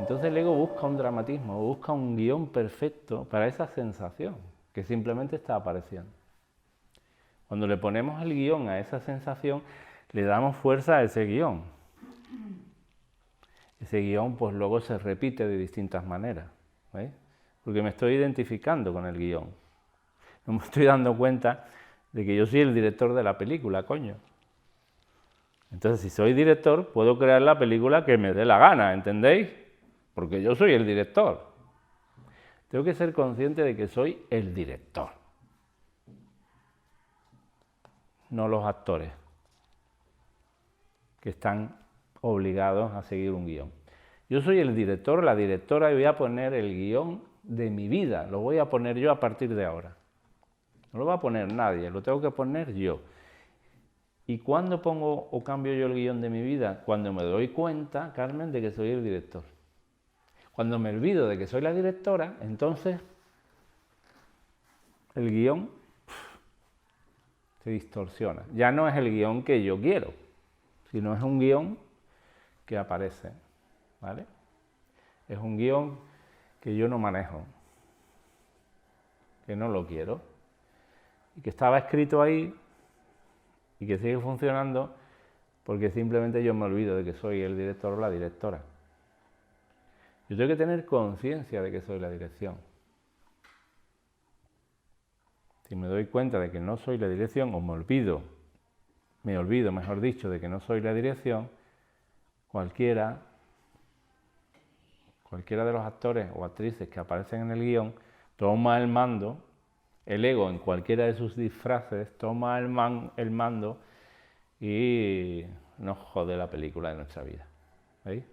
Entonces el ego busca un dramatismo, busca un guión perfecto para esa sensación que simplemente está apareciendo. Cuando le ponemos el guión a esa sensación, le damos fuerza a ese guión. Ese guión pues luego se repite de distintas maneras, ¿veis? Porque me estoy identificando con el guión. No me estoy dando cuenta de que yo soy el director de la película, coño. Entonces, si soy director, puedo crear la película que me dé la gana, ¿entendéis? Porque yo soy el director. Tengo que ser consciente de que soy el director, no los actores, que están obligados a seguir un guión. Yo soy el director, la directora, y voy a poner el guión de mi vida, lo voy a poner yo a partir de ahora. No lo va a poner nadie, lo tengo que poner yo. ¿Y cuándo pongo o cambio yo el guión de mi vida? Cuando me doy cuenta, Carmen, de que soy el director. Cuando me olvido de que soy la directora, entonces el guión se distorsiona. Ya no es el guión que yo quiero, sino es un guión que aparece, ¿vale? Es un guión que yo no manejo, que no lo quiero, y que estaba escrito ahí y que sigue funcionando porque simplemente yo me olvido de que soy el director o la directora. Yo tengo que tener conciencia de que soy la dirección. Si me doy cuenta de que no soy la dirección, o me olvido, mejor dicho, de que no soy la dirección, cualquiera de los actores o actrices que aparecen en el guión toma el mando, el ego en cualquiera de sus disfraces toma el mando y nos jode la película de nuestra vida. ¿Veis?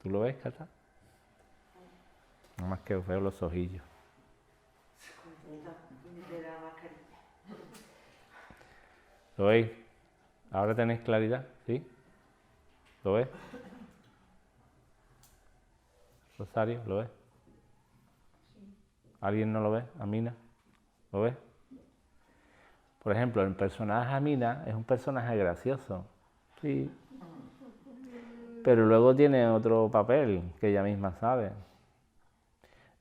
¿Tú lo ves, Cata? Nada más que os veo los ojillos. ¿Lo veis? ¿Ahora tenéis claridad? ¿Sí? ¿Lo ves? Rosario, ¿lo ves? ¿Alguien no lo ve? Amina, ¿lo ves? Por ejemplo, el personaje Amina es un personaje gracioso, sí, pero luego tiene otro papel que ella misma sabe.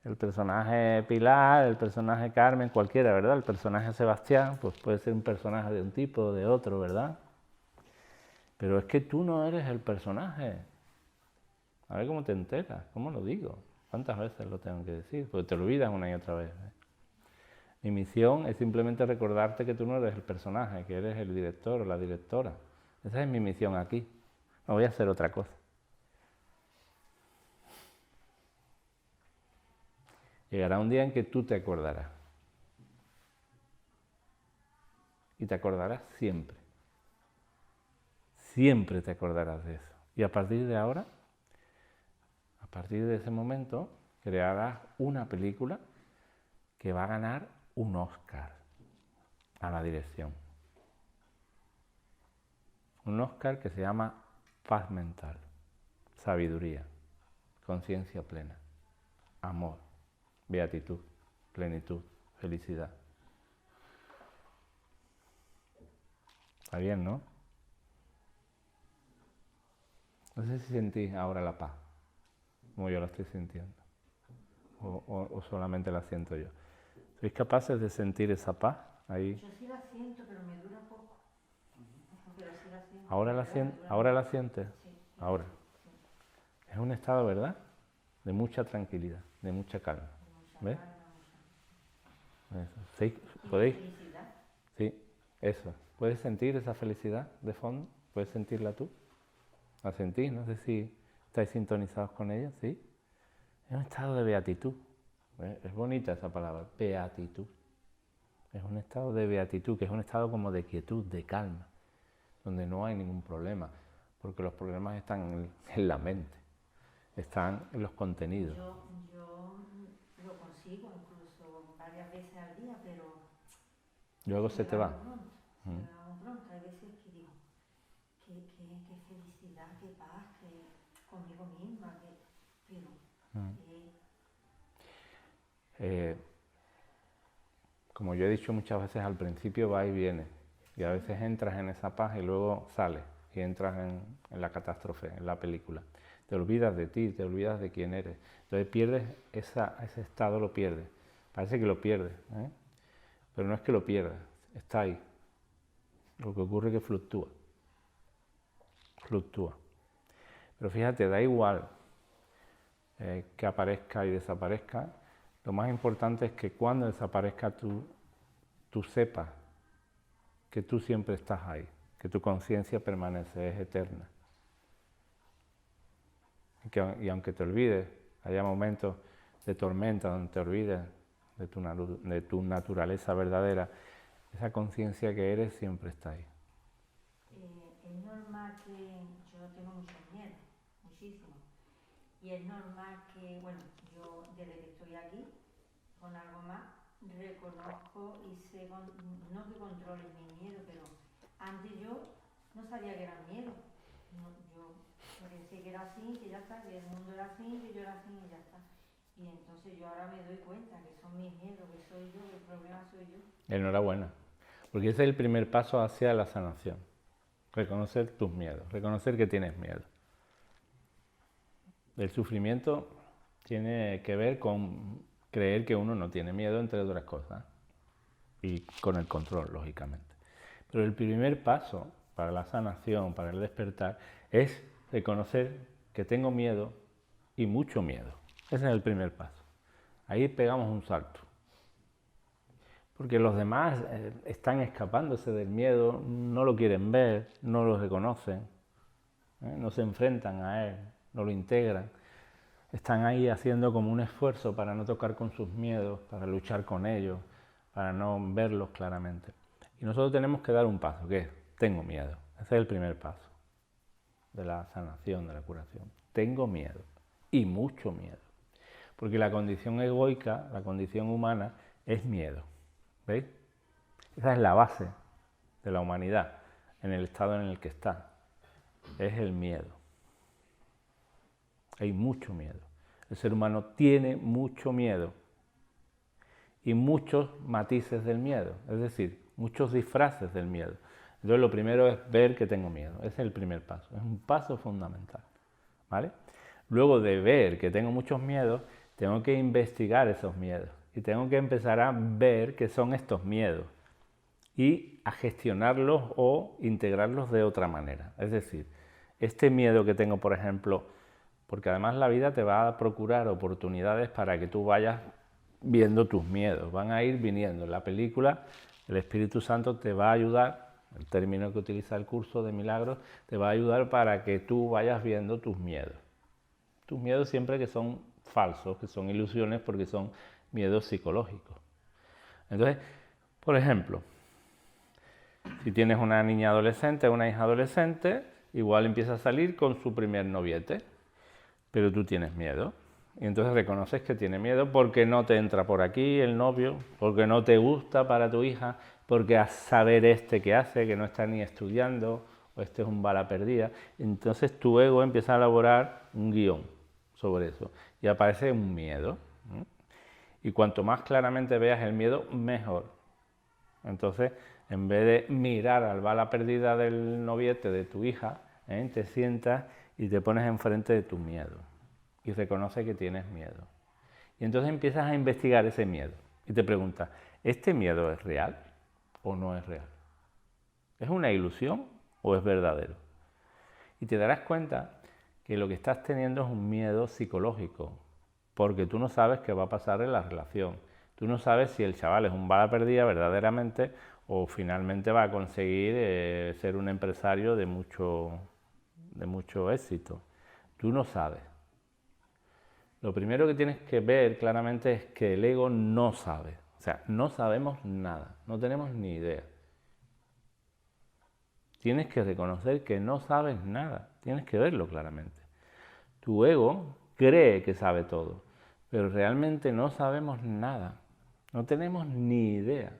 El personaje Pilar, el personaje Carmen, cualquiera, ¿verdad? El personaje Sebastián, pues puede ser un personaje de un tipo o de otro, ¿verdad? Pero es que tú no eres el personaje. A ver cómo te enteras, cómo lo digo, cuántas veces lo tengo que decir, porque te olvidas una y otra vez, ¿eh? Mi misión es simplemente recordarte que tú no eres el personaje, que eres el director o la directora. Esa es mi misión aquí. No voy a hacer otra cosa. Llegará un día en que tú te acordarás. Y te acordarás siempre. Siempre te acordarás de eso. Y a partir de ahora, a partir de ese momento, crearás una película que va a ganar un Oscar a la dirección. Un Oscar que se llama paz mental, sabiduría, conciencia plena, amor, beatitud, plenitud, felicidad. Está bien, ¿no? No sé si sentís ahora la paz, como yo la estoy sintiendo, o solamente la siento yo. ¿Sois capaces de sentir esa paz ahí? Yo sí la siento, pero me dura poco. Pero sí la siento. ¿Ahora la sientes? Sí. Ahora. Sí. Es un estado, ¿verdad? De mucha tranquilidad, de mucha calma. ¿Ves? Eso. ¿Sí? ¿Podéis? Felicidad. Sí, eso. ¿Puedes sentir esa felicidad de fondo? ¿Puedes sentirla tú? ¿La sentís? No sé si estáis sintonizados con ella, ¿sí? Es un estado de beatitud. Es bonita esa palabra, beatitud. Es un estado de beatitud, que es un estado como de quietud, de calma, donde no hay ningún problema, porque los problemas están en la mente, están en los contenidos. Yo lo consigo incluso varias veces al día, pero Luego se te va. Pronto, se me va muy pronto. Hay veces que digo, qué felicidad, qué paz, que conmigo misma, como yo he dicho muchas veces, al principio va y viene, y a veces entras en esa paz y luego sales y entras en la catástrofe, en la película. te olvidas de ti, te olvidas de quién eres. Entonces pierdes ese estado, lo pierdes. Parece que lo pierdes, ¿eh? Pero no es que lo pierdas, está ahí. Lo que ocurre es que fluctúa. Pero fíjate, da igual que aparezca y desaparezca. Lo más importante es que cuando desaparezca tú sepas que tú siempre estás ahí, que tu conciencia permanece, es eterna. Y aunque te olvides, haya momentos de tormenta donde te olvides de tu naturaleza verdadera, esa conciencia que eres siempre está ahí. Es normal que yo tengo muchos miedos, muchísimo. Y es normal que, bueno, yo desde que estoy aquí, con algo más, reconozco y sé, no que controle mi miedo, pero antes yo no sabía que era miedo. No, yo pensé que era así, que ya está, que el mundo era así, que yo era así y ya está. Y entonces yo ahora me doy cuenta que son mis miedos, que soy yo, que el problema soy yo. Enhorabuena, porque ese es el primer paso hacia la sanación. Reconocer tus miedos, reconocer que tienes miedo. El sufrimiento tiene que ver con creer que uno no tiene miedo, entre otras cosas, y con el control, lógicamente. Pero el primer paso para la sanación, para el despertar, es reconocer que tengo miedo y mucho miedo. Ese es el primer paso. Ahí pegamos un salto. Porque los demás están escapándose del miedo, no lo quieren ver, no lo reconocen, no se enfrentan a él, no lo integran. Están ahí haciendo como un esfuerzo para no tocar con sus miedos, para luchar con ellos, para no verlos claramente. Y nosotros tenemos que dar un paso, que es, tengo miedo. Ese es el primer paso de la sanación, de la curación. Tengo miedo, y mucho miedo. Porque la condición egoica, la condición humana, es miedo. ¿Veis? Esa es la base de la humanidad, en el estado en el que está. Es el miedo. Hay mucho miedo. El ser humano tiene mucho miedo y muchos matices del miedo, es decir, muchos disfraces del miedo. Entonces lo primero es ver que tengo miedo. Ese es el primer paso, es un paso fundamental, ¿vale? Luego de ver que tengo muchos miedos, tengo que investigar esos miedos y tengo que empezar a ver qué son estos miedos y a gestionarlos o integrarlos de otra manera. Es decir, este miedo que tengo, por ejemplo, porque además la vida te va a procurar oportunidades para que tú vayas viendo tus miedos, van a ir viniendo. En la película el Espíritu Santo te va a ayudar, el término que utiliza el curso de milagros, te va a ayudar para que tú vayas viendo tus miedos. Tus miedos siempre que son falsos, que son ilusiones porque son miedos psicológicos. Entonces, por ejemplo, si tienes una niña adolescente, una hija adolescente, igual empieza a salir con su primer noviete, pero tú tienes miedo. Y entonces reconoces que tiene miedo porque no te entra por aquí el novio, porque no te gusta para tu hija, porque a saber este que hace, que no está ni estudiando, o este es un bala perdida. Entonces tu ego empieza a elaborar un guión sobre eso y aparece un miedo. Y cuanto más claramente veas el miedo, mejor. Entonces, en vez de mirar al bala perdida del noviete de tu hija, te sientas y te pones enfrente de tu miedo y reconoces que tienes miedo. Y entonces empiezas a investigar ese miedo y te preguntas, ¿este miedo es real o no es real? ¿Es una ilusión o es verdadero? Y te darás cuenta que lo que estás teniendo es un miedo psicológico, porque tú no sabes qué va a pasar en la relación. Tú no sabes si el chaval es un bala perdida verdaderamente o finalmente va a conseguir ser un empresario de mucho éxito. Tú no sabes. Lo primero que tienes que ver claramente es que el ego no sabe. O sea, no sabemos nada, no tenemos ni idea. Tienes que reconocer que no sabes nada, tienes que verlo claramente. Tu ego cree que sabe todo, pero realmente no sabemos nada. No tenemos ni idea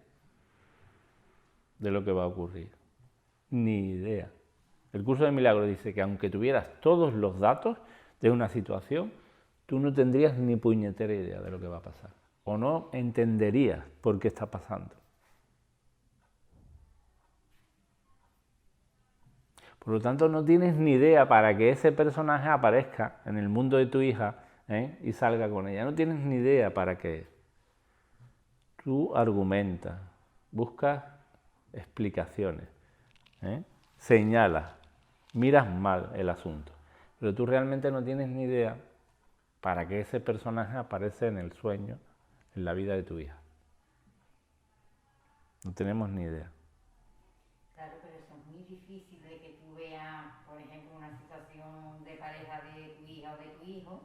de lo que va a ocurrir. Ni idea. El curso de milagros dice que aunque tuvieras todos los datos de una situación, tú no tendrías ni puñetera idea de lo que va a pasar. O no entenderías por qué está pasando. Por lo tanto, no tienes ni idea para que ese personaje aparezca en el mundo de tu hija, y salga con ella. No tienes ni idea para qué. Tú argumentas, buscas explicaciones, señalas, miras mal el asunto. Pero tú realmente no tienes ni idea para qué ese personaje aparece en el sueño, en la vida de tu hija. No tenemos ni idea. Claro, pero eso es muy difícil de que tú veas, por ejemplo, una situación de pareja de tu hija o de tu hijo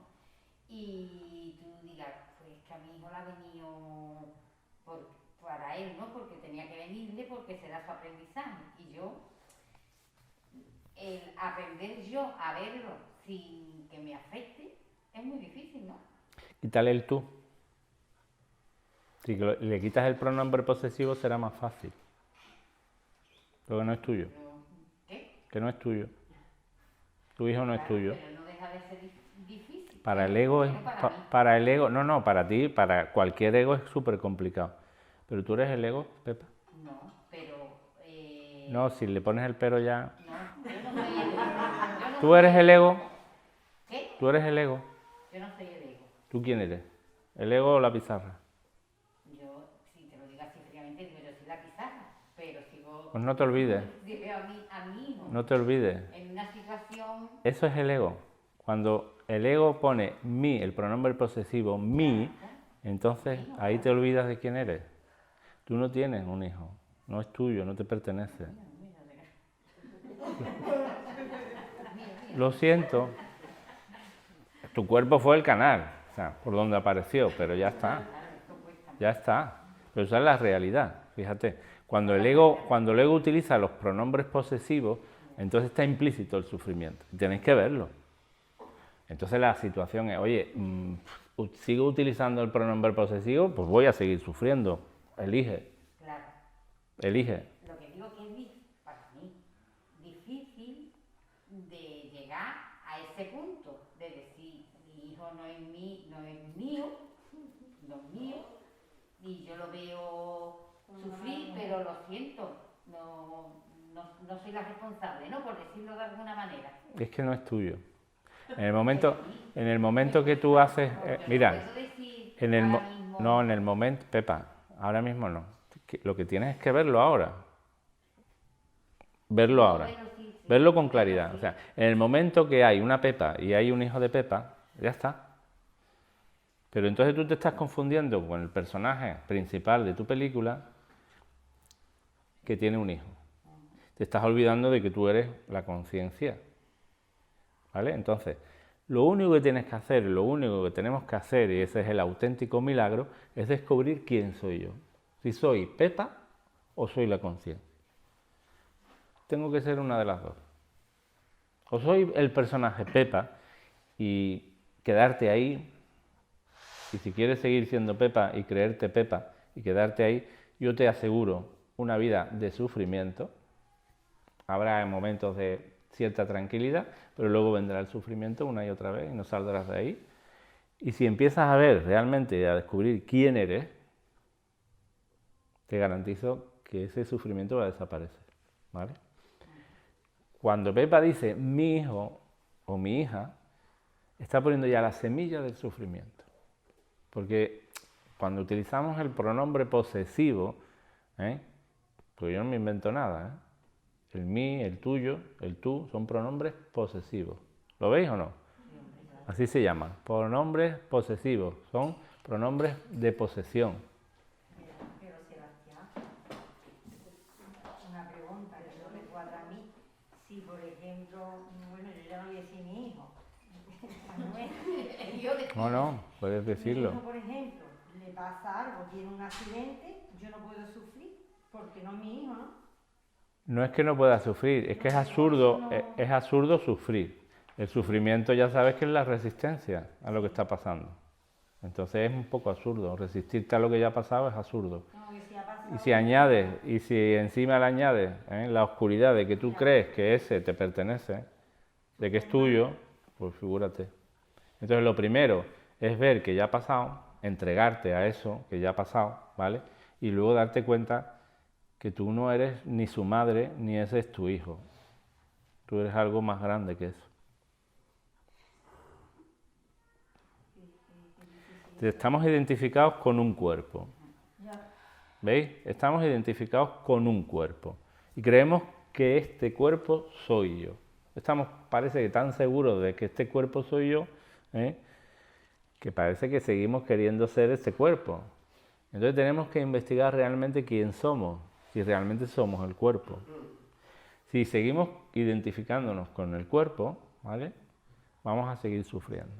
y tú digas, pues que a mi hijo le ha venido para él, ¿no? Porque tenía que venirle porque será su aprendizaje. Y yo, el aprender yo a verlo sin que me afecte es muy difícil, ¿no? Quítale el tú. Si le quitas el pronombre posesivo será más fácil. Pero que no es tuyo. ¿Qué? Que no es tuyo. Tu hijo no es tuyo. Pero no deja de ser difícil. Para el ego es... Para el ego... No, para ti, para cualquier ego es súper complicado. Pero tú eres el ego, Pepa. No, pero... No, si le pones el pero ya... No, yo no soy el ego. ¿Tú eres el ego? ¿Qué? ¿Tú eres el ego? Yo no soy el ego. ¿Tú quién eres? ¿El ego o la pizarra? Yo, si te lo digo así fríamente, digo yo soy la pizarra, pero sigo... Pues no te olvides. Si veo a mi hijo No te olvides. en una situación... Eso es el ego. Cuando el ego pone mi, el pronombre posesivo, mi, entonces ahí te olvidas de quién eres. Tú no tienes un hijo, no es tuyo, no te pertenece. Lo siento. Tu cuerpo fue el canal, o sea, por donde apareció, pero ya está. Ya está. Pero esa es la realidad, fíjate. Cuando el ego utiliza los pronombres posesivos, entonces está implícito el sufrimiento. Y tenéis que verlo. Entonces la situación es, oye, ¿sigo utilizando el pronombre posesivo? Pues voy a seguir sufriendo. Elige. Claro. Elige. Lo que digo que es para mí difícil de llegar a ese punto, de decir, mi hijo no es mío, y yo lo veo sufrir, pero lo siento, no soy la responsable, ¿no? Por decirlo de alguna manera. Es que no es tuyo. En el momento que tú haces, mira, en el momento, Pepa, ahora mismo no. Lo que tienes es que verlo ahora. Verlo ahora. Verlo con claridad. O sea, en el momento que hay una Pepa y hay un hijo de Pepa, ya está. Pero entonces tú te estás confundiendo con el personaje principal de tu película que tiene un hijo. Te estás olvidando de que tú eres la conciencia. ¿Vale? Entonces, lo único que tienes que hacer, lo único que tenemos que hacer, y ese es el auténtico milagro, es descubrir quién soy yo. Si soy Pepa o soy la conciencia. Tengo que ser una de las dos. O soy el personaje Pepa y quedarte ahí, y si quieres seguir siendo Pepa y creerte Pepa y quedarte ahí, yo te aseguro una vida de sufrimiento. Habrá momentos de cierta tranquilidad, pero luego vendrá el sufrimiento una y otra vez y no saldrás de ahí. Y si empiezas a ver realmente, a descubrir quién eres, te garantizo que ese sufrimiento va a desaparecer, ¿vale? Cuando Pepa dice mi hijo o mi hija, está poniendo ya la semilla del sufrimiento. Porque cuando utilizamos el pronombre posesivo, pues yo no me invento nada, el mí, el tuyo, el tú, son pronombres posesivos. ¿Lo veis o no? Así se llaman, pronombres posesivos, son pronombres de posesión. Pero Sebastián, una pregunta que no me cuadra a mí. Si por ejemplo, bueno, yo ya no voy a decir mi hijo, No, puedes decirlo. Mi hijo, por ejemplo, le pasa algo, tiene un accidente, yo no puedo sufrir, porque no es mi hijo, ¿no? No es que no pueda sufrir, es que es absurdo sufrir. El sufrimiento ya sabes que es la resistencia a lo que está pasando. Entonces es un poco absurdo, resistirte a lo que ya ha pasado es absurdo. Y si encima le añades la oscuridad de que tú crees que ese te pertenece, de que es tuyo, pues figúrate. Entonces lo primero es ver que ya ha pasado, entregarte a eso que ya ha pasado, ¿vale? Y luego darte cuenta que tú no eres ni su madre, ni ese es tu hijo. Tú eres algo más grande que eso. Estamos identificados con un cuerpo. ¿Veis? Estamos identificados con un cuerpo. Y creemos que este cuerpo soy yo. Estamos, parece que tan seguros de que este cuerpo soy yo, que parece que seguimos queriendo ser ese cuerpo. Entonces tenemos que investigar realmente quién somos, si realmente somos el cuerpo. Si seguimos identificándonos con el cuerpo, ¿vale?, vamos a seguir sufriendo.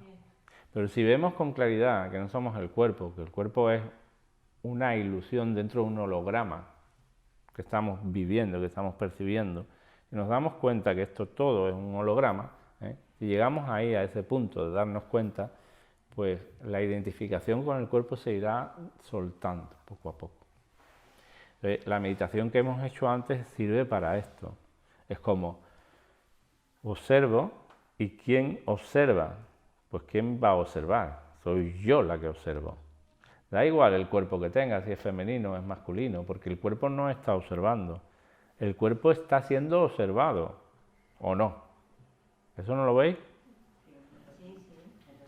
Pero si vemos con claridad que no somos el cuerpo, que el cuerpo es una ilusión dentro de un holograma que estamos viviendo, que estamos percibiendo, y nos damos cuenta que esto todo es un holograma, y llegamos ahí a ese punto de darnos cuenta, pues la identificación con el cuerpo se irá soltando poco a poco. La meditación que hemos hecho antes sirve para esto. Es como observo, y ¿quién observa? Pues ¿quién va a observar? Soy yo la que observo. Da igual el cuerpo que tenga, si es femenino o es masculino, porque el cuerpo no está observando. El cuerpo está siendo observado, ¿o no? ¿Eso no lo veis?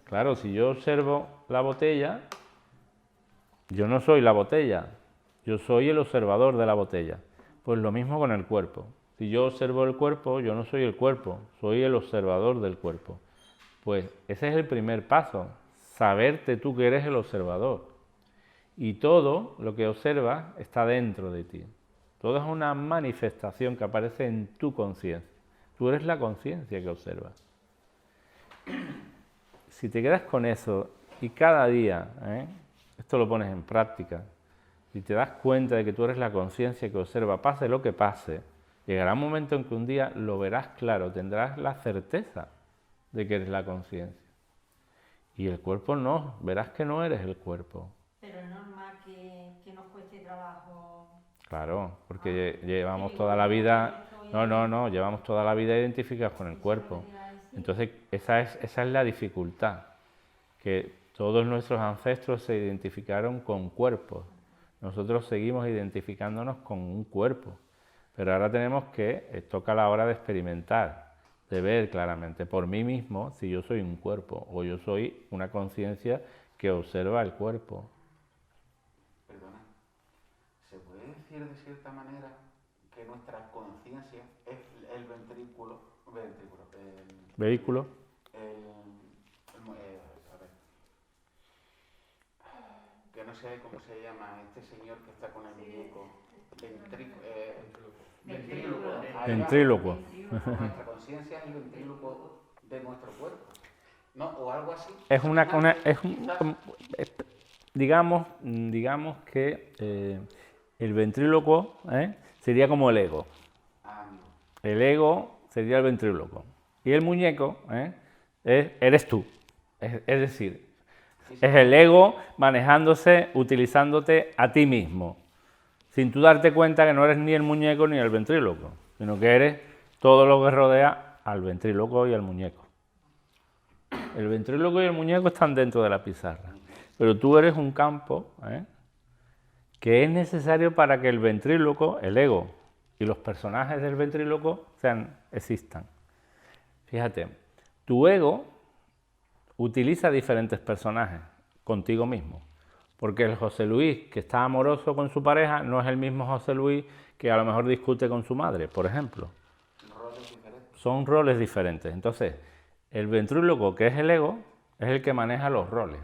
Claro, si yo observo la botella, yo no soy la botella, yo soy el observador de la botella. Pues lo mismo con el cuerpo. Si yo observo el cuerpo, yo no soy el cuerpo, soy el observador del cuerpo. Pues ese es el primer paso, saberte tú que eres el observador. Y todo lo que observas está dentro de ti. Todo es una manifestación que aparece en tu conciencia. Tú eres la conciencia que observas. Si te quedas con eso y cada día, esto lo pones en práctica, y te das cuenta de que tú eres la conciencia que observa, pase lo que pase, llegará un momento en que un día lo verás claro, tendrás la certeza de que eres la conciencia. Y el cuerpo no, verás que no eres el cuerpo. Pero es normal que nos cueste trabajo. Claro, porque llevamos toda la vida, llevamos toda la vida identificados con el cuerpo. Entonces esa es la dificultad, que todos nuestros ancestros se identificaron con cuerpos. Nosotros seguimos identificándonos con un cuerpo, pero ahora tenemos que, toca la hora de experimentar, de ver claramente por mí mismo si yo soy un cuerpo o yo soy una conciencia que observa el cuerpo. Perdona, ¿se puede decir de cierta manera que nuestra conciencia es el vehículo? Que no sé cómo se llama este señor que está con el muñeco. Ventrílocuo. Nuestra conciencia es el ventrílocuo de nuestro cuerpo, ¿no? O algo así. Digamos que el ventrílocuo sería como el ego. El ego sería el ventrílocuo. Y el muñeco eres tú. Es decir, es el ego manejándose, utilizándote a ti mismo, sin tú darte cuenta que no eres ni el muñeco ni el ventríloco, sino que eres todo lo que rodea al ventríloco y al muñeco. El ventríloco y el muñeco están dentro de la pizarra, pero tú eres un campo que es necesario para que el ventríloco, el ego y los personajes del ventríloco existan. Fíjate, tu ego utiliza diferentes personajes contigo mismo, porque el José Luis que está amoroso con su pareja no es el mismo José Luis que a lo mejor discute con su madre, por ejemplo. Son roles diferentes. Entonces, el ventríloco, que es el ego, es el que maneja los roles.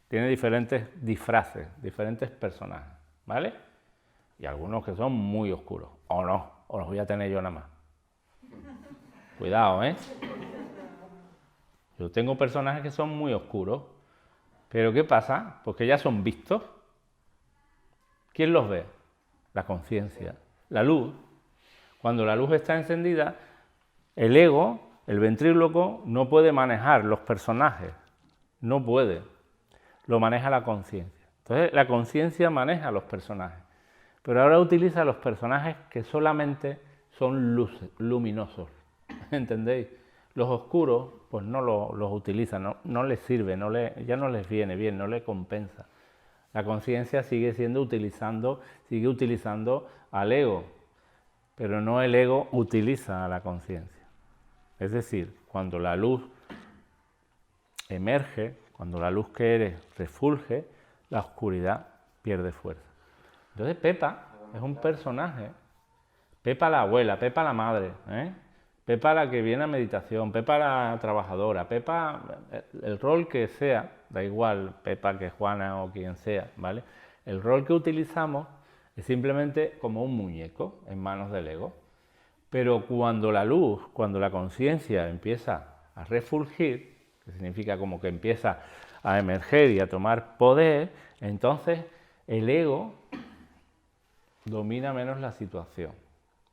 Tiene diferentes disfraces, diferentes personajes, ¿vale? Y algunos que son muy oscuros, o no, o los voy a tener yo nada más. Cuidado, Yo tengo personajes que son muy oscuros, pero ¿qué pasa? Pues que ya son vistos. ¿Quién los ve? La conciencia, la luz. Cuando la luz está encendida, el ego, el ventríloco, no puede manejar los personajes, no puede, lo maneja la conciencia. Entonces la conciencia maneja los personajes, pero ahora utiliza los personajes que solamente son luces, luminosos, ¿entendéis? Los oscuros, pues no los utiliza, no les sirve, ya no les viene bien, no les compensa. La conciencia sigue utilizando al ego. pero no el ego utiliza a la conciencia. Es decir, cuando la luz emerge, cuando la luz que eres refulge, la oscuridad pierde fuerza. Entonces Pepa es un personaje, Pepa la abuela, Pepa la madre, Pepa la que viene a meditación, Pepa la trabajadora, Pepa, el rol que sea, da igual, Pepa que Juana o quien sea, ¿vale? El rol que utilizamos es simplemente como un muñeco en manos del ego. Pero cuando la luz, cuando la conciencia empieza a refulgir, que significa como que empieza a emerger y a tomar poder, entonces el ego domina menos la situación.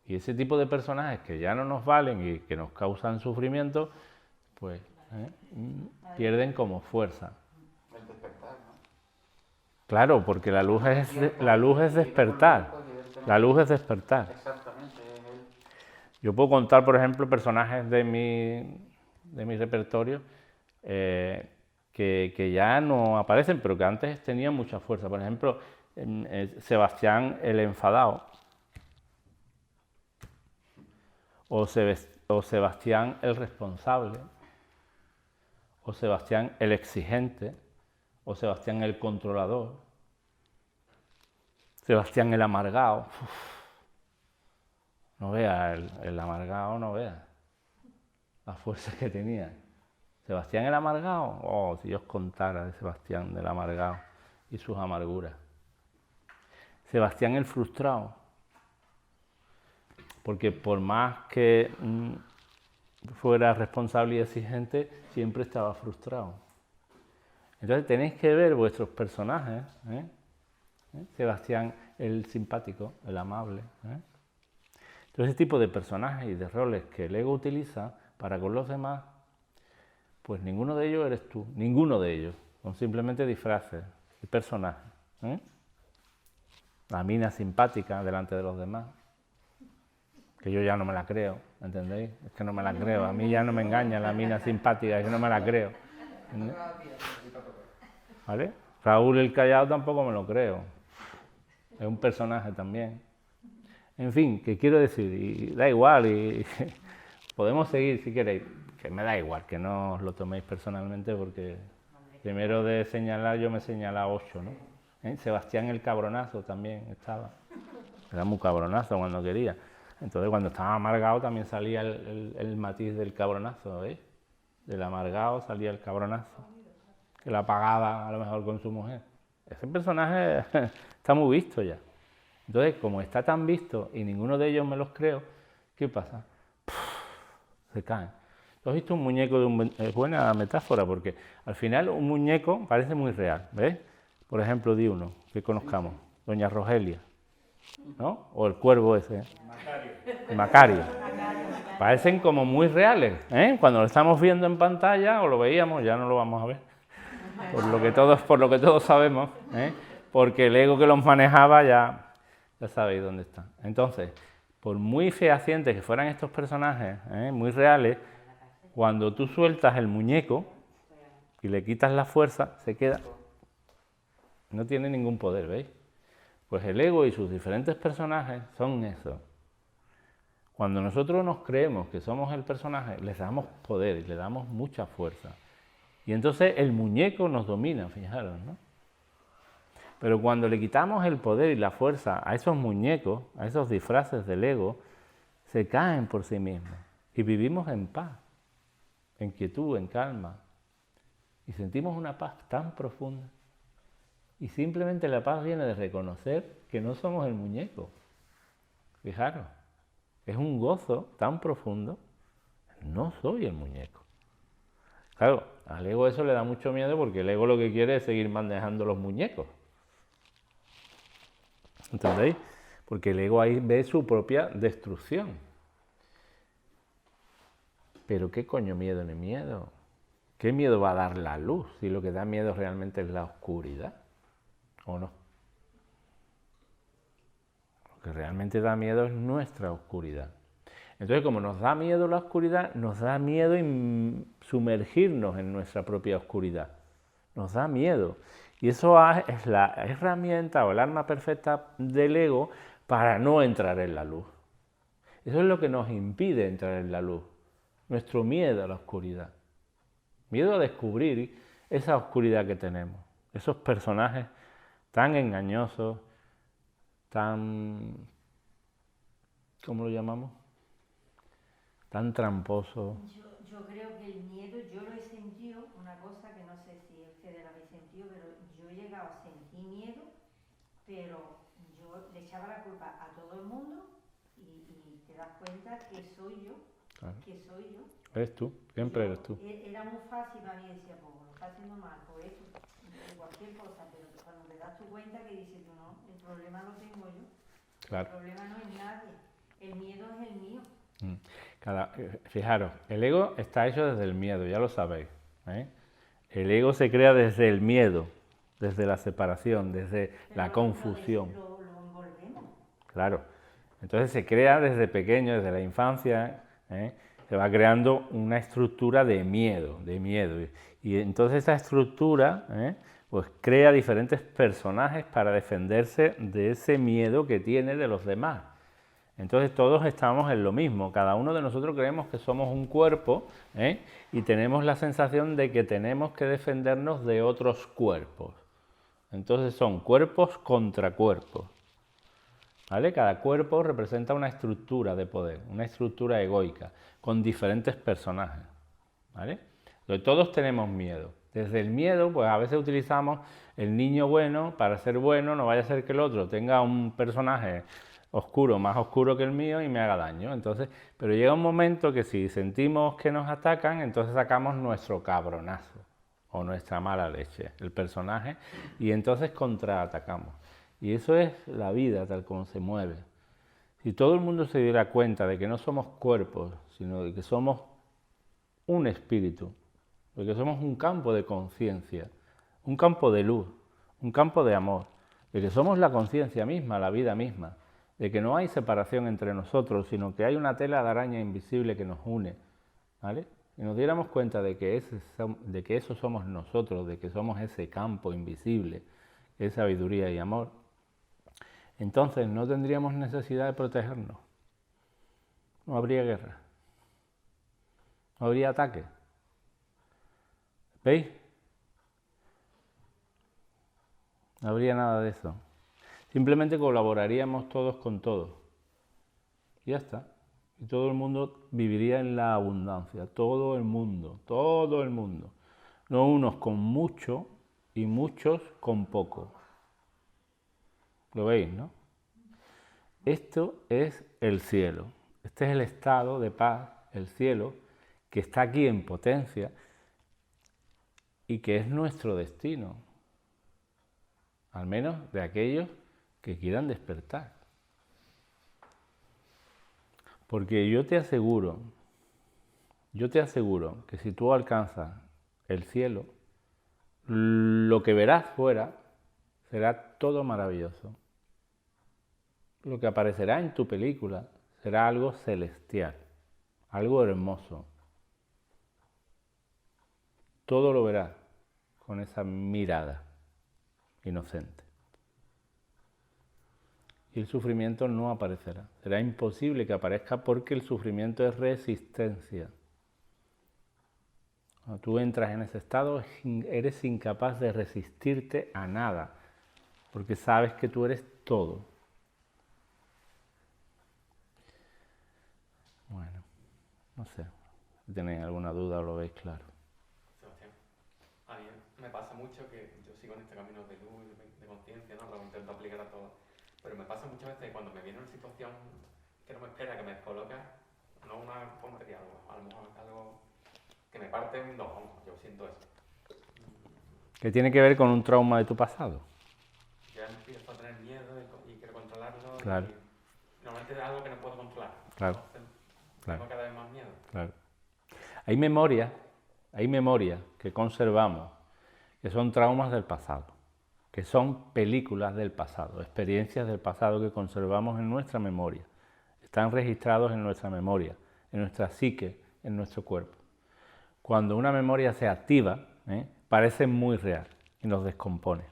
Y ese tipo de personajes que ya no nos valen y que nos causan sufrimiento, pues pierden como fuerza. El despertar, ¿no? Claro, porque la luz es despertar. La luz es despertar. Exactamente. Yo puedo contar, por ejemplo, personajes de mi repertorio que ya no aparecen, pero que antes tenían mucha fuerza. Por ejemplo, Sebastián el enfadado, o Sebastián el responsable, o Sebastián el exigente, o Sebastián el controlador, Sebastián el amargado. No vea, el amargado, no vea la fuerza que tenía. Sebastián el amargado, oh, si Dios contara de Sebastián del amargado y sus amarguras. Sebastián el frustrado, porque por más que fuera responsable y exigente, siempre estaba frustrado. Entonces tenéis que ver vuestros personajes, Sebastián el simpático, el amable. Entonces ese tipo de personajes y de roles que el ego utiliza para con los demás, pues ninguno de ellos eres tú, ninguno de ellos, son simplemente disfraces y personajes. La mina simpática delante de los demás, que yo ya no me la creo, ¿entendéis? Es que no me la creo, a mí ya no me engaña la mina simpática, es que no me la creo. ¿Vale? Raúl el callado tampoco me lo creo, es un personaje también. En fin, ¿qué quiero decir? Y da igual, y podemos seguir si queréis, que me da igual, que no os lo toméis personalmente porque primero de señalar yo me señala 8, ¿no? Sebastián el cabronazo también estaba, era muy cabronazo cuando quería. Entonces cuando estaba amargado también salía el matiz del cabronazo, ¿veis? Del amargado salía el cabronazo, que la pagaba a lo mejor con su mujer. Ese personaje está muy visto ya. Entonces, como está tan visto y ninguno de ellos me los creo, ¿qué pasa? Se caen. ¿Tú has visto un muñeco de un... Es buena metáfora porque al final un muñeco parece muy real, ¿ves? Por ejemplo, di uno que conozcamos, Doña Rogelia, ¿no? O el cuervo ese, Macario. Parecen como muy reales, ¿eh? Cuando lo estamos viendo en pantalla o lo veíamos, ya no lo vamos a ver, por lo que todos sabemos, ¿eh? Porque el ego que los manejaba ya sabéis dónde está. Entonces, por muy fehacientes que fueran estos personajes, muy reales, cuando tú sueltas el muñeco y le quitas la fuerza, se queda, no tiene ningún poder, ¿veis? Pues el ego y sus diferentes personajes son eso. Cuando nosotros nos creemos que somos el personaje, les damos poder y le damos mucha fuerza. Y entonces el muñeco nos domina, fijaros, ¿no? Pero cuando le quitamos el poder y la fuerza a esos muñecos, a esos disfraces del ego, se caen por sí mismos y vivimos en paz, en quietud, en calma. Y sentimos una paz tan profunda. Y simplemente la paz viene de reconocer que no somos el muñeco. Fijaros, es un gozo tan profundo, no soy el muñeco. Claro, al ego eso le da mucho miedo porque el ego lo que quiere es seguir manejando los muñecos. ¿Entendéis? Porque el ego ahí ve su propia destrucción. Pero ¿qué coño miedo ni miedo? ¿Qué miedo va a dar la luz si lo que da miedo realmente es la oscuridad? ¿O no? Lo que realmente da miedo es nuestra oscuridad. Entonces, como nos da miedo la oscuridad, nos da miedo sumergirnos en nuestra propia oscuridad. Nos da miedo. Y eso es la herramienta o el arma perfecta del ego para no entrar en la luz. Eso es lo que nos impide entrar en la luz, nuestro miedo a la oscuridad. Miedo a descubrir esa oscuridad que tenemos, esos personajes tan engañosos, tan, ¿cómo lo llamamos? Tan tramposos. Yo creo que el miedo, yo lo he sentido, una cosa que no sé si ustedes lo habéis sentido, pero yo he llegado a sentir miedo, pero yo le echaba la culpa a todo el mundo y te das cuenta que soy yo, Claro. que soy yo. Eres tú, siempre eres tú. Era muy fácil para mí, decía, pues lo está haciendo mal, por esto, por cualquier cosa, pero cuando te das tu cuenta que dices tú, no, el problema lo tengo yo, Claro. el problema no es nadie, el miedo es el mío. Fijaros, el ego está hecho desde el miedo, ya lo sabéis, ¿eh? El ego se crea desde el miedo, desde la separación, desde la confusión. Lo envolvemos. Claro, entonces se crea desde pequeño, desde la infancia, ¿eh? Se va creando una estructura de miedo. Y entonces esa estructura, pues crea diferentes personajes para defenderse de ese miedo que tiene de los demás. Entonces todos estamos en lo mismo, cada uno de nosotros creemos que somos un cuerpo, y tenemos la sensación de que tenemos que defendernos de otros cuerpos. Entonces son cuerpos contra cuerpos, ¿vale? Cada cuerpo representa una estructura de poder, una estructura egoica, con diferentes personajes, ¿vale? Entonces todos tenemos miedo. Desde el miedo, pues a veces utilizamos el niño bueno para ser bueno, no vaya a ser que el otro tenga un personaje oscuro, más oscuro que el mío y me haga daño. Entonces, pero llega un momento que si sentimos que nos atacan, entonces sacamos nuestro cabronazo o nuestra mala leche, el personaje, y entonces contraatacamos. Y eso es la vida tal como se mueve. Si todo el mundo se diera cuenta de que no somos cuerpos, sino de que somos un espíritu, de que somos un campo de conciencia, un campo de luz, un campo de amor, de que somos la conciencia misma, la vida misma, de que no hay separación entre nosotros, sino que hay una tela de araña invisible que nos une, ¿vale? Y nos diéramos cuenta de que eso somos nosotros, de que somos ese campo invisible, es sabiduría y amor, entonces no tendríamos necesidad de protegernos. No habría guerra, no habría ataque. ¿Veis? No habría nada de eso. Simplemente colaboraríamos todos con todos. Y ya está. Y todo el mundo viviría en la abundancia. Todo el mundo. Todo el mundo. No unos con mucho y muchos con poco. ¿Lo veis, no? Esto es el cielo. Este es el estado de paz, el cielo, que está aquí en potencia y que es nuestro destino. Al menos de aquellos que quieran despertar. Porque yo te aseguro que si tú alcanzas el cielo, lo que verás fuera será todo maravilloso. Lo que aparecerá en tu película será algo celestial, algo hermoso. Todo lo verás con esa mirada inocente. Y el sufrimiento no aparecerá. Será imposible que aparezca porque el sufrimiento es resistencia. Cuando tú entras en ese estado, eres incapaz de resistirte a nada, porque sabes que tú eres todo. Bueno, no sé, si tenéis alguna duda o lo veis claro. Sebastián, a mí me pasa mucho que yo sigo en este camino de luz, de conciencia, ¿no? Lo intento aplicar a todo. Pero me pasa muchas veces que cuando me viene una situación que no me espera, que me descoloca, no una tontería, a lo mejor algo que me parte en dos, yo siento eso. ¿Qué tiene que ver con un trauma de tu pasado? Ya empiezo a tener miedo y quiero controlarlo. Claro. Y normalmente es algo que no puedo controlar. Claro. Entonces, Claro. tengo cada vez más miedo. Claro. Hay memorias que conservamos, que son traumas del pasado, que son películas del pasado, experiencias del pasado que conservamos en nuestra memoria. Están registrados en nuestra memoria, en nuestra psique, en nuestro cuerpo. Cuando una memoria se activa, parece muy real y nos descompone,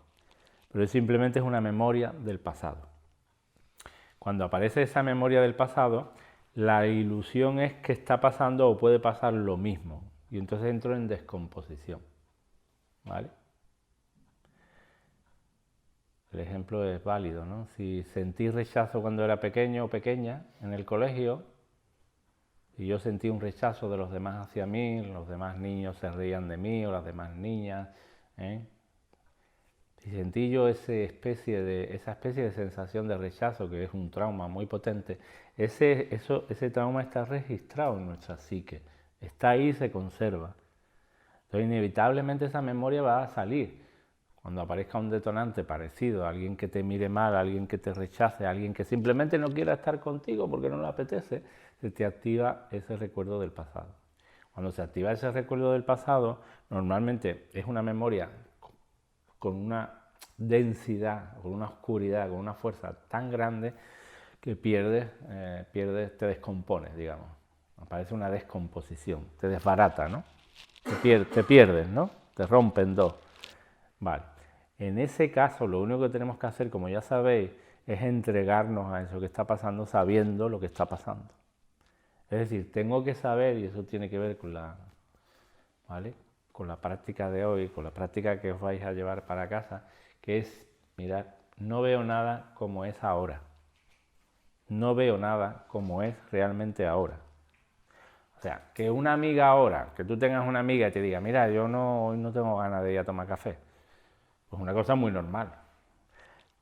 pero simplemente es una memoria del pasado. Cuando aparece esa memoria del pasado, la ilusión es que está pasando o puede pasar lo mismo, y entonces entro en descomposición, ¿vale? El ejemplo es válido, ¿no? Si sentí rechazo cuando era pequeño o pequeña en el colegio, y yo sentí un rechazo de los demás hacia mí, los demás niños se reían de mí o las demás niñas, Si sentí yo esa especie de sensación de rechazo, que es un trauma muy potente, ese trauma está registrado en nuestra psique, está ahí y se conserva. Entonces inevitablemente esa memoria va a salir. Cuando aparezca un detonante parecido, alguien que te mire mal, alguien que te rechace, alguien que simplemente no quiera estar contigo porque no le apetece, se te activa ese recuerdo del pasado. Cuando se activa ese recuerdo del pasado, normalmente es una memoria con una densidad, con una oscuridad, con una fuerza tan grande que pierdes, te descompones, digamos. Aparece una descomposición, te desbarata, ¿no? Te pierdes, ¿no? Te rompen dos. Vale. En ese caso, lo único que tenemos que hacer, como ya sabéis, es entregarnos a eso que está pasando sabiendo lo que está pasando. Es decir, tengo que saber, y eso tiene que ver con ¿vale? Con la práctica de hoy, con la práctica que os vais a llevar para casa, que es, mirad, no veo nada como es ahora. No veo nada como es realmente ahora. O sea, que una amiga ahora, que tú tengas una amiga y te diga, mira, hoy no tengo ganas de ir a tomar café. Pues una cosa muy normal.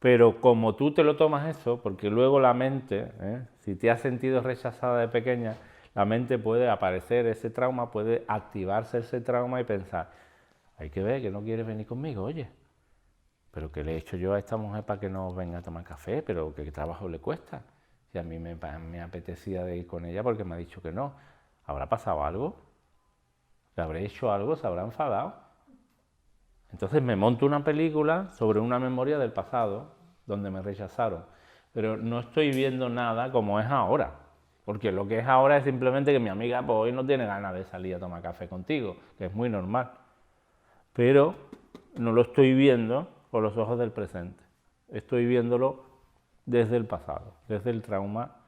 Pero como tú te lo tomas eso, porque luego la mente, si te has sentido rechazada de pequeña, la mente puede aparecer ese trauma, puede activarse ese trauma y pensar, hay que ver que no quieres venir conmigo, oye, pero ¿qué le he hecho yo a esta mujer para que no venga a tomar café? Pero ¿qué trabajo le cuesta? Si a mí me apetecía de ir con ella porque me ha dicho que no. ¿Habrá pasado algo? ¿Le habré hecho algo? ¿Se habrá enfadado? Entonces me monto una película sobre una memoria del pasado, donde me rechazaron, pero no estoy viendo nada como es ahora, porque lo que es ahora es simplemente que mi amiga pues, hoy no tiene ganas de salir a tomar café contigo, que es muy normal, pero no lo estoy viendo con los ojos del presente, estoy viéndolo desde el pasado, desde el trauma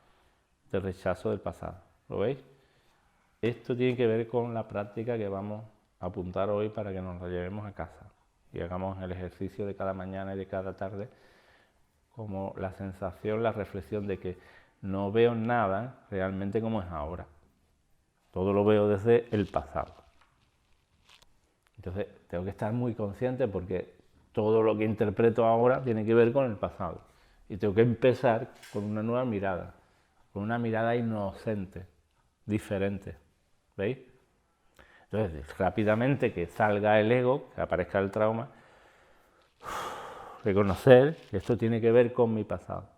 del rechazo del pasado, ¿lo veis? Esto tiene que ver con la práctica que vamos a apuntar hoy para que nos la llevemos a casa y hagamos el ejercicio de cada mañana y de cada tarde como la sensación, la reflexión de que no veo nada realmente como es ahora. Todo lo veo desde el pasado. Entonces tengo que estar muy consciente porque todo lo que interpreto ahora tiene que ver con el pasado. Y tengo que empezar con una nueva mirada, con una mirada inocente, diferente. ¿Veis? Entonces, rápidamente que salga el ego, que aparezca el trauma, reconocer que esto tiene que ver con mi pasado.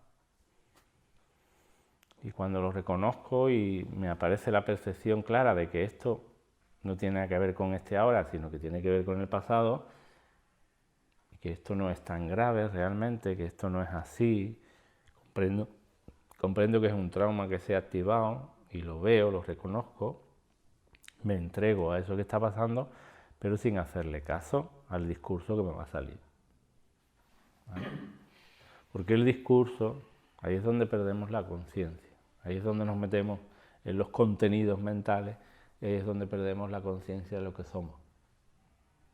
Y cuando lo reconozco y me aparece la percepción clara de que esto no tiene nada que ver con este ahora, sino que tiene que ver con el pasado, y que esto no es tan grave realmente, que esto no es así, comprendo que es un trauma que se ha activado y lo veo, lo reconozco, me entrego a eso que está pasando, pero sin hacerle caso al discurso que me va a salir. ¿Vale? Porque el discurso, ahí es donde perdemos la conciencia, ahí es donde nos metemos en los contenidos mentales, ahí es donde perdemos la conciencia de lo que somos.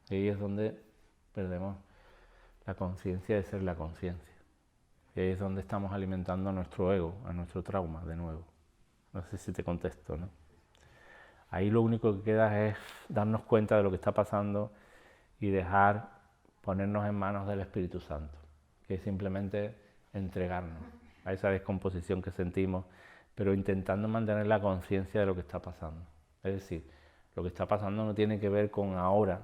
Ahí es donde perdemos la conciencia de ser la conciencia. Y ahí es donde estamos alimentando a nuestro ego, a nuestro trauma de nuevo. No sé si te contesto, ¿no? Ahí lo único que queda es darnos cuenta de lo que está pasando y ponernos en manos del Espíritu Santo, que es simplemente entregarnos a esa descomposición que sentimos, pero intentando mantener la conciencia de lo que está pasando. Es decir, lo que está pasando no tiene que ver con ahora,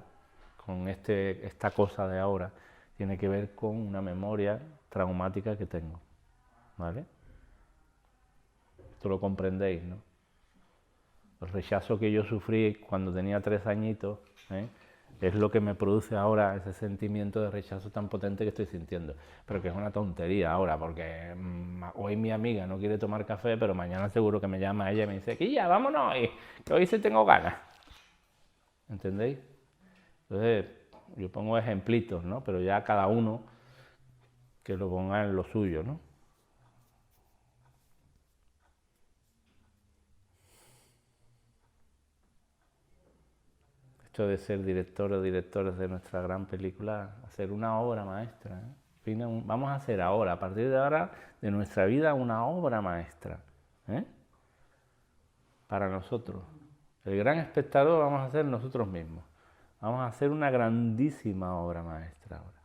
con esta cosa de ahora, tiene que ver con una memoria traumática que tengo. ¿Vale? Esto lo comprendéis, ¿no? El rechazo que yo sufrí cuando tenía 3 añitos, es lo que me produce ahora ese sentimiento de rechazo tan potente que estoy sintiendo. Pero que es una tontería ahora, porque hoy mi amiga no quiere tomar café, pero mañana seguro que me llama ella y me dice, Quilla, vámonos, que hoy sí tengo ganas. ¿Entendéis? Entonces, yo pongo ejemplitos, ¿no? Pero ya cada uno que lo ponga en lo suyo, ¿no? esto de ser director o directores de nuestra gran película, hacer una obra maestra. Vamos a hacer ahora, a partir de ahora, de nuestra vida, una obra maestra. Para nosotros. El gran espectador vamos a ser nosotros mismos. Vamos a hacer una grandísima obra maestra ahora,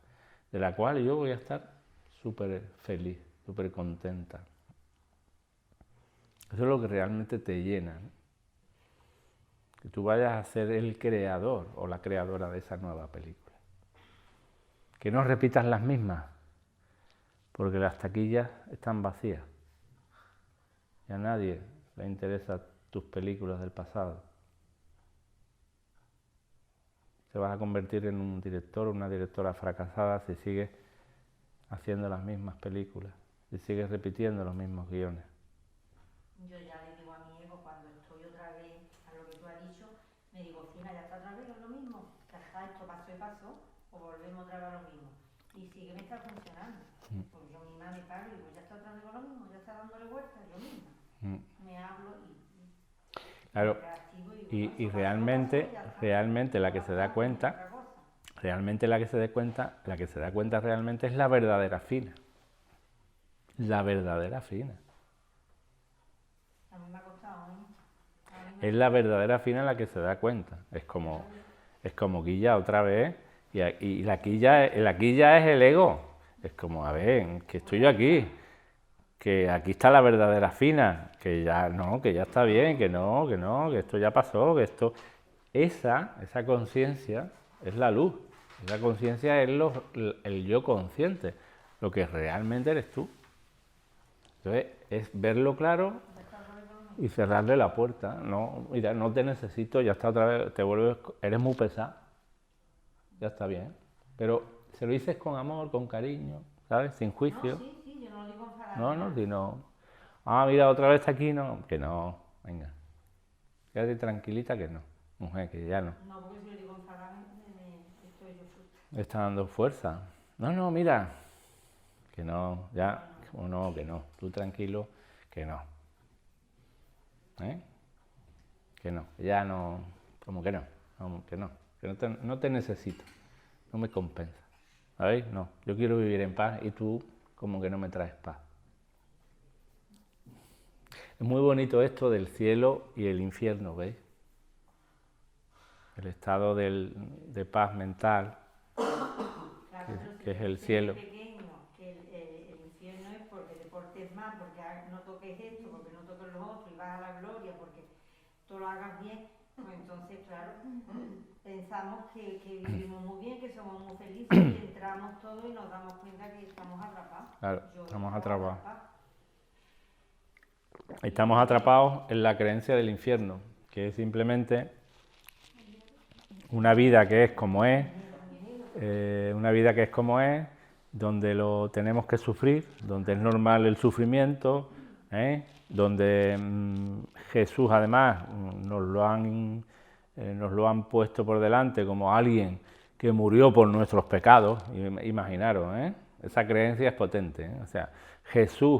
de la cual yo voy a estar súper feliz, súper contenta. Eso es lo que realmente te llena, ¿no? Que tú vayas a ser el creador o la creadora de esa nueva película. Que no repitas las mismas, porque las taquillas están vacías. Y a nadie le interesa tus películas del pasado. Te vas a convertir en un director o una directora fracasada si sigues haciendo las mismas películas, si sigues repitiendo los mismos guiones. Yo ya le digo a mi hijo cuando estoy otra vez a lo que tú has dicho, me digo, Fina, ya está otra vez lo mismo, ya está, esto pasó y pasó, o volvemos otra vez a lo mismo. Y sigue me está funcionando, porque yo misma me paro y digo, ya está otra vez lo mismo, ya está dándole vueltas, yo misma. Me hablo claro, y realmente la que se da cuenta, la que se da cuenta realmente es la verdadera Fina. La verdadera Fina. A mí me ha costado, Es la verdadera Fina la que se da cuenta. Es como Quilla otra vez, y la Quilla es el ego. Es como, a ver, que estoy yo aquí, que aquí está la verdadera Fina, que ya no, que ya está bien, que esto ya pasó, que esto... Esa conciencia es la luz, esa conciencia es el yo consciente, lo que realmente eres tú. Entonces, es verlo claro y cerrarle la puerta. No, mira, no te necesito, ya está otra vez, eres muy pesado, ya está bien. Pero se lo dices con amor, con cariño, ¿sabes? Sin juicio. No, sí, yo no lo digo enfadado. No, sino, mira, otra vez está aquí, no, que no, venga. Quédate tranquilita que no, mujer, que ya no. No, porque si lo digo enfadado, estoy yo frustrada. Está dando fuerza. No, mira, que no, ya, no, que no, tú tranquilo, que no. Que no, ya no, como que no, no te necesito, no me compensa. ¿Sabéis? No, yo quiero vivir en paz y tú como que no me traes paz. Es muy bonito esto del cielo y el infierno, ¿veis? El estado de paz mental, que es el cielo. Pequeño, que el infierno es porque te portes mal, porque no toques esto, porque no toques los otros, y vas a la gloria, porque tú lo hagas bien, pues entonces, claro, pensamos que vivimos muy bien, que somos muy felices, y entramos todos y nos damos cuenta que estamos atrapados. Claro, estamos atrapados. Estamos atrapados en la creencia del infierno, que es simplemente una vida que es como es, donde lo tenemos que sufrir, donde es normal el sufrimiento, donde Jesús además nos lo han puesto por delante como alguien que murió por nuestros pecados. Imaginaros, esa creencia es potente, O sea,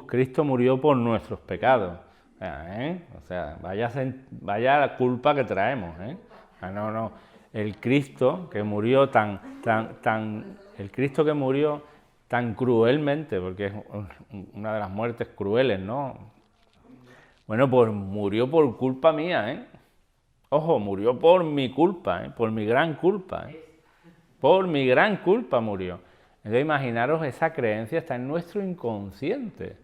Cristo murió por nuestros pecados, o sea, vaya la culpa que traemos, no, el Cristo que murió el Cristo que murió tan cruelmente, porque es una de las muertes crueles, ¿no? Bueno, pues murió por culpa mía, Ojo, murió por mi culpa, por mi gran culpa, Por mi gran culpa murió. Entonces, imaginaros, esa creencia está en nuestro inconsciente,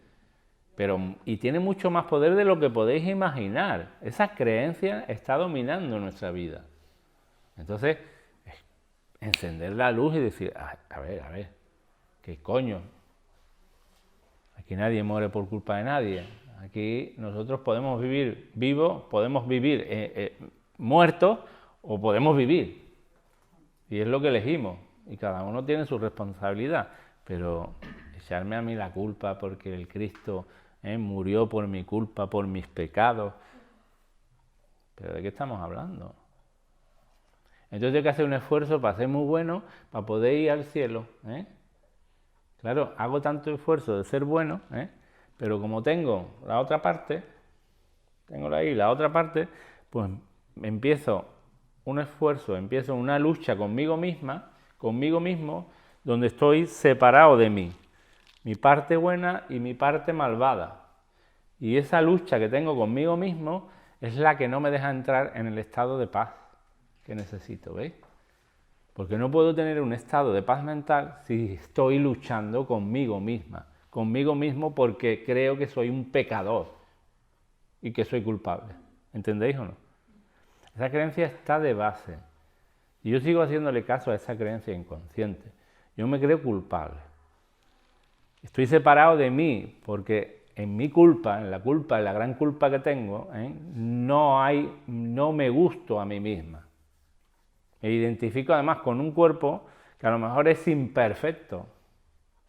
y tiene mucho más poder de lo que podéis imaginar. Esa creencia está dominando nuestra vida. Entonces, encender la luz y decir, a ver, ¿qué coño? Aquí nadie muere por culpa de nadie. Aquí nosotros podemos vivir vivos, podemos vivir muertos o podemos vivir. Y es lo que elegimos. Y cada uno tiene su responsabilidad. Pero echarme a mí la culpa porque el Cristo murió por mi culpa, por mis pecados. ¿Pero de qué estamos hablando? Entonces hay que hacer un esfuerzo para ser muy bueno, para poder ir al cielo. Claro, hago tanto esfuerzo de ser bueno, pero como tengo la otra parte, pues me empiezo un esfuerzo, empiezo una lucha conmigo misma, conmigo mismo, donde estoy separado de mí, mi parte buena y mi parte malvada. Y esa lucha que tengo conmigo mismo es la que no me deja entrar en el estado de paz que necesito, ¿veis? Porque no puedo tener un estado de paz mental si estoy luchando conmigo misma, conmigo mismo porque creo que soy un pecador y que soy culpable. ¿Entendéis o no? Esa creencia está de base. Y yo sigo haciéndole caso a esa creencia inconsciente. Yo me creo culpable. Estoy separado de mí porque en mi culpa, en la gran culpa que tengo, no me gusto a mí misma. Me identifico además con un cuerpo que a lo mejor es imperfecto.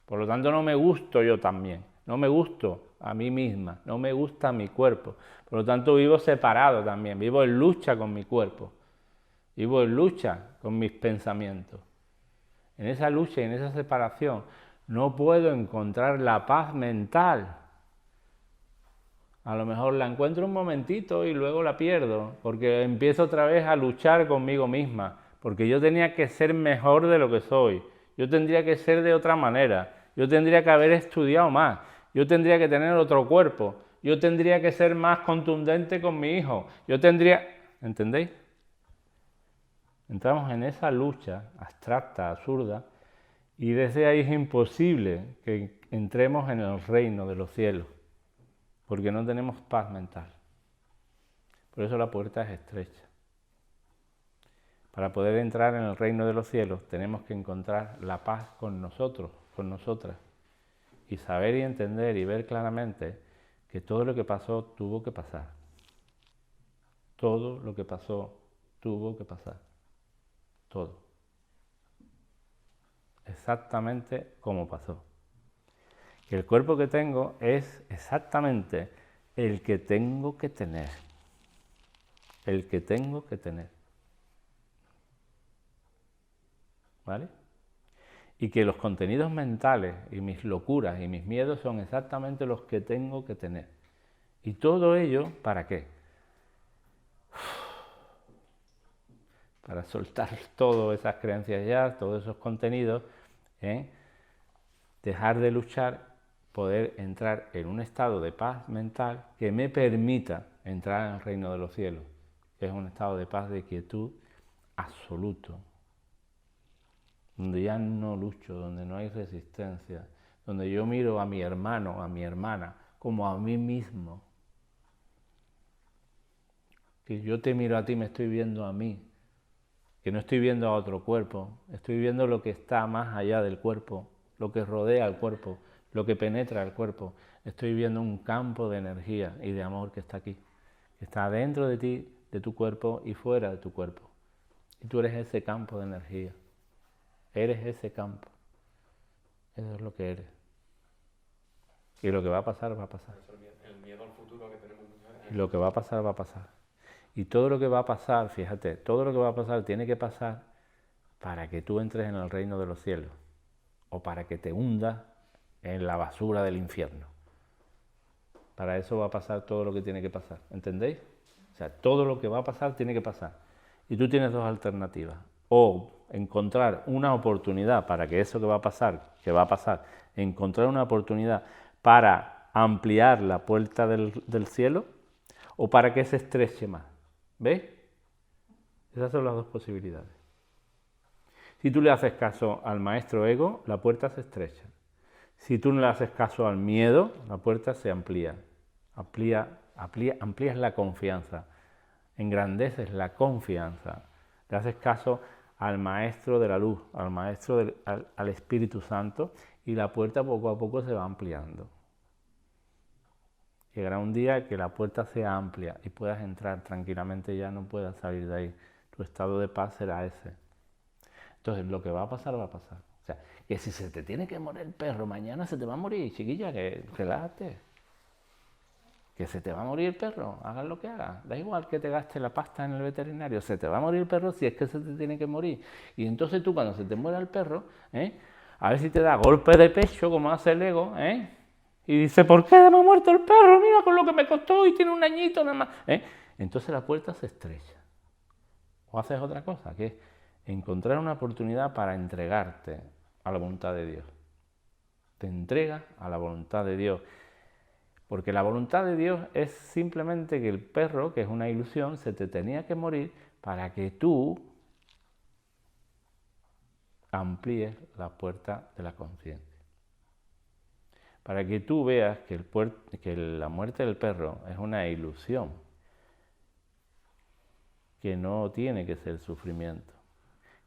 Por lo tanto no me gusto yo también. No me gusto a mí misma, no me gusta mi cuerpo. Por lo tanto vivo separado también, vivo en lucha con mi cuerpo. Vivo en lucha con mis pensamientos. En esa lucha y en esa separación no puedo encontrar la paz mental. A lo mejor la encuentro un momentito y luego la pierdo, porque empiezo otra vez a luchar conmigo misma, porque yo tenía que ser mejor de lo que soy, yo tendría que ser de otra manera, yo tendría que haber estudiado más, yo tendría que tener otro cuerpo, yo tendría que ser más contundente con mi hijo, yo tendría... ¿Entendéis? Entramos en esa lucha abstracta, absurda, y desde ahí es imposible que entremos en el reino de los cielos, porque no tenemos paz mental. Por eso la puerta es estrecha. Para poder entrar en el reino de los cielos tenemos que encontrar la paz con nosotros, con nosotras, y saber y entender y ver claramente que todo lo que pasó tuvo que pasar. Todo lo que pasó tuvo que pasar. Todo. Exactamente como pasó. Que el cuerpo que tengo es exactamente el que tengo que tener. El que tengo que tener. ¿Vale? Y que los contenidos mentales y mis locuras y mis miedos son exactamente los que tengo que tener. Y todo ello, ¿para qué? Para soltar todas esas creencias ya, todos esos contenidos, dejar de luchar, poder entrar en un estado de paz mental que me permita entrar en el reino de los cielos, que es un estado de paz, de quietud absoluto, donde ya no lucho, donde no hay resistencia, donde yo miro a mi hermano, a mi hermana, como a mí mismo. Que yo te miro a ti, me estoy viendo a mí, que no estoy viendo a otro cuerpo, estoy viendo lo que está más allá del cuerpo, lo que rodea al cuerpo, lo que penetra el cuerpo. Estoy viendo un campo de energía y de amor que está aquí, que está dentro de ti, de tu cuerpo y fuera de tu cuerpo. Y tú eres ese campo de energía, eres ese campo, eso es lo que eres. Y lo que va a pasar, va a pasar. El miedo al futuro que tenemos muchas veces. Y lo que va a pasar, va a pasar. Y todo lo que va a pasar, fíjate, todo lo que va a pasar tiene que pasar para que tú entres en el reino de los cielos o para que te hundas en la basura del infierno. Para eso va a pasar todo lo que tiene que pasar, ¿entendéis? O sea, todo lo que va a pasar tiene que pasar. Y tú tienes dos alternativas. O encontrar una oportunidad para que eso que va a pasar, encontrar una oportunidad para ampliar la puerta del cielo o para que se estreche más. ¿Veis? Esas son las dos posibilidades. Si tú le haces caso al maestro ego, la puerta se estrecha. Si tú no le haces caso al miedo, la puerta se amplía. Amplías la confianza, engrandeces la confianza. Le haces caso al maestro de la luz, al maestro al Espíritu Santo, y la puerta poco a poco se va ampliando. Llegará un día que la puerta sea amplia y puedas entrar tranquilamente, ya no puedas salir de ahí. Tu estado de paz será ese. Entonces, lo que va a pasar, va a pasar. O sea, que si se te tiene que morir el perro, mañana se te va a morir, chiquilla, que relájate. Que se te va a morir el perro, hagas lo que hagas. Da igual que te gastes la pasta en el veterinario, se te va a morir el perro si es que se te tiene que morir. Y entonces tú, cuando se te muera el perro, a ver si te da golpe de pecho, como hace el ego, y dice, ¿por qué me ha muerto el perro? Mira con lo que me costó y tiene un añito nada más. Entonces la puerta se estrecha. o haces otra cosa, que es encontrar una oportunidad para entregarte a la voluntad de Dios. Te entregas a la voluntad de Dios. Porque la voluntad de Dios es simplemente que el perro, que es una ilusión, se te tenía que morir para que tú amplíes la puerta de la conciencia. Para que tú veas que la muerte del perro es una ilusión, que no tiene que ser sufrimiento,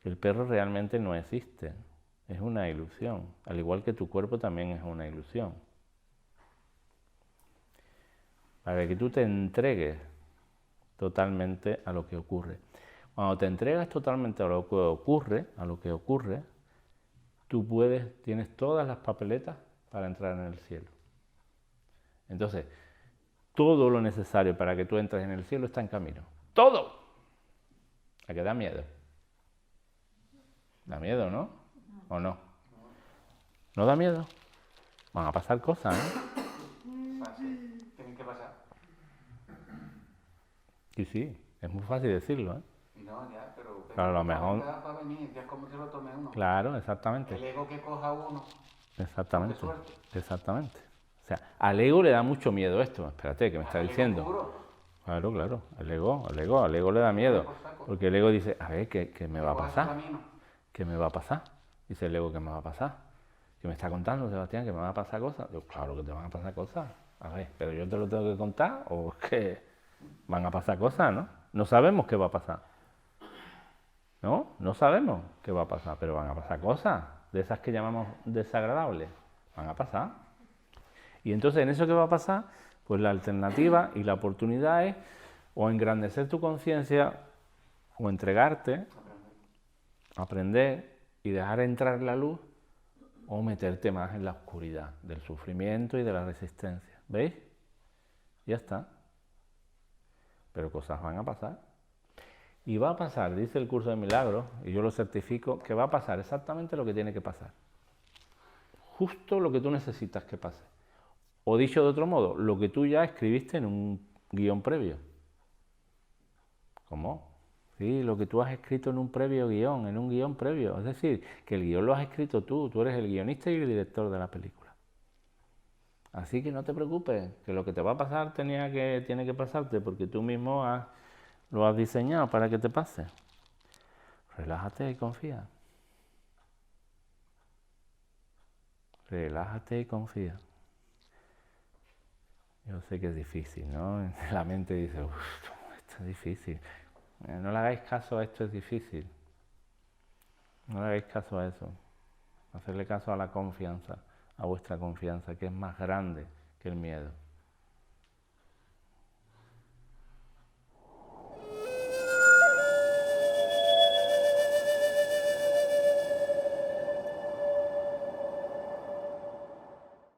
que el perro realmente no existe, es una ilusión, al igual que tu cuerpo también es una ilusión. Para que tú te entregues totalmente a lo que ocurre. Cuando te entregas totalmente a lo que ocurre, tú tienes todas las papeletas para entrar en el cielo. Entonces, todo lo necesario para que tú entres en el cielo está en camino. ¡Todo! ¿A qué da miedo? Da miedo, ¿no? ¿O no? ¿No da miedo? Van a pasar cosas, ¿eh? Fácil. Tienen que pasar. Sí, es muy fácil decirlo, ¿eh? No, ya, pero Claro, a lo mejor. va a venir, ya es como se lo tome uno. Claro, exactamente. El ego que coja uno. Exactamente. Con suerte. Exactamente. O sea, al ego le da mucho miedo esto. Espérate, ¿qué me está Al ego diciendo? puro. Claro, al ego le da miedo. Porque el ego dice, a ver, ¿qué me va a Coja su pasar? camino. ¿Qué me va a pasar? Dice el ego, ¿qué me va a pasar? ¿Qué me está contando, Sebastián, que me van a pasar cosas? Yo, claro que te van a pasar cosas. A ver, pero yo te lo tengo que contar o es que van a pasar cosas, ¿no? No sabemos qué va a pasar. ¿No? No sabemos qué va a pasar, pero van a pasar cosas de esas que llamamos desagradables. Van a pasar. Y entonces en eso que va a pasar, pues la alternativa y la oportunidad es o engrandecer tu conciencia o entregarte, aprender y dejar entrar la luz, o meterte más en la oscuridad del sufrimiento y de la resistencia. ¿Veis? Ya está. Pero cosas van a pasar. Y va a pasar, dice el curso de milagros, y yo lo certifico, que va a pasar exactamente lo que tiene que pasar. Justo lo que tú necesitas que pase. O dicho de otro modo, lo que tú ya escribiste en un guión previo. ¿Cómo? Sí, lo que tú has escrito en un guión previo. Es decir, que el guión lo has escrito tú eres el guionista y el director de la película. Así que no te preocupes, que lo que te va a pasar tiene que pasarte, porque tú mismo lo has diseñado para que te pase. Relájate y confía. Relájate y confía. Yo sé que es difícil, ¿no? La mente dice, esto es difícil. No le hagáis caso a esto, es difícil. No le hagáis caso a eso. Hacerle caso a la confianza, a vuestra confianza, que es más grande que el miedo.